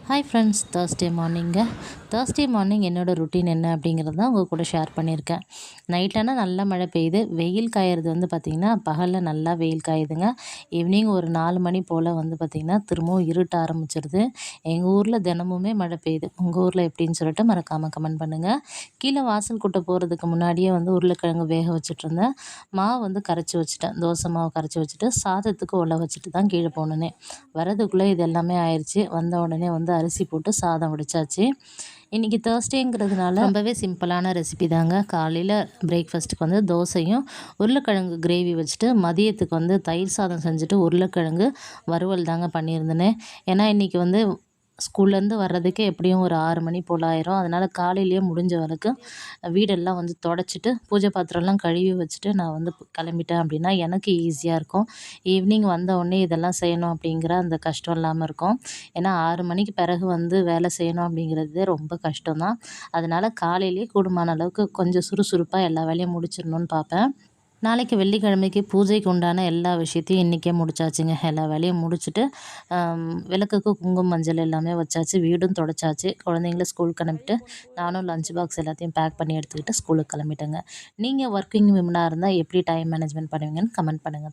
Hi friends, Thursday morning என்னோடய routine என்ன அப்படிங்கிறது தான் உங்கள் கூட ஷேர் பண்ணியிருக்கேன். நைட்டானா நல்லா மழை பெய்யுது. வெயில் காயறது வந்து பார்த்திங்கன்னா பகலில் நல்லா வெயில் காயுதுங்க. ஈவினிங் ஒரு 4 மணி போல் வந்து பார்த்திங்கன்னா திரும்பவும் இருட்ட ஆரம்பிச்சிருது. எங்கள் ஊரில் தினமுமே மழை பெய்யுது. உங்கள் ஊரில் எப்படின்னு சொல்லிட்டு மறக்காமல் கமெண்ட் பண்ணுங்கள். கீழே வாசல் கூட்ட போகிறதுக்கு முன்னாடியே வந்து உருளைக்கிழங்கு வேக வச்சுட்ருந்தேன். மாவு வந்து கரைச்சி வச்சுட்டேன். தோசை மாவு கரைச்சி வச்சுட்டு சாதத்துக்கு உள்ள வச்சுட்டு தான் கீழே போனேனே. வரதுக்குள்ளே இது எல்லாமே ஆயிடுச்சு. வந்த உடனே வந்து அரிசி போட்டு சாதம் வடித்தாச்சு. இன்றைக்கி தேர்ஸ்டேங்கிறதுனால ரொம்பவே சிம்பிளான ரெசிபி தாங்க. காலையில் பிரேக்ஃபாஸ்ட்டுக்கு வந்து தோசையும் உருளைக்கிழங்கு கிரேவி வச்சுட்டு மதியத்துக்கு வந்து தயிர் சாதம் செஞ்சுட்டு உருளைக்கிழங்கு வறுவல் தாங்க பண்ணியிருந்தேனே. ஏன்னா இன்றைக்கி வந்து ஸ்கூல்லேருந்து வர்றதுக்கே எப்படியும் ஒரு 6 மணி போல் ஆயிரும். அதனால் காலையிலேயே முடிஞ்ச வரைக்கும் வீடெல்லாம் வந்து தொடச்சிட்டு பூஜை பாத்திரம்லாம் கழுவி வச்சுட்டு நான் வந்து கிளம்பிட்டேன் அப்படின்னா எனக்கு ஈஸியாக இருக்கும். ஈவினிங் வந்த உடனே இதெல்லாம் செய்யணும் அப்படிங்கிற அந்த கஷ்டம் இல்லாமல் இருக்கும். ஏன்னா 6 மணிக்கு பிறகு வந்து வேலை செய்யணும் அப்படிங்கிறது ரொம்ப கஷ்டம்தான். அதனால் காலையிலேயே கூடுமான அளவுக்கு கொஞ்சம் சுறுசுறுப்பாக எல்லா வேலையும் முடிச்சிடணும்னு பார்ப்பேன். நாளைக்கு வெள்ளிக்கிழமைக்கு பூஜைக்கு உண்டான எல்லா விஷயத்தையும் இன்றைக்கே முடிச்சாச்சுங்க. எல்லா வேலையும் முடிச்சுட்டு விளக்குக்கு குங்குமம் மஞ்சள் எல்லாமே வச்சாச்சு. வீடும் தொடச்சாச்சு. குழந்தைங்கள ஸ்கூலுக்கு அனுப்பிட்டு நானும் லஞ்ச் பாக்ஸ் எல்லாத்தையும் பேக் பண்ணி எடுத்துக்கிட்டு ஸ்கூலுக்கு கிளம்பிட்டேங்க. நீங்கள் ஒர்க்கிங் விமனாக இருந்தால் எப்படி டைம் மேனேஜ்மெண்ட் பண்ணுவீங்கன்னு கமெண்ட் பண்ணுங்கள்.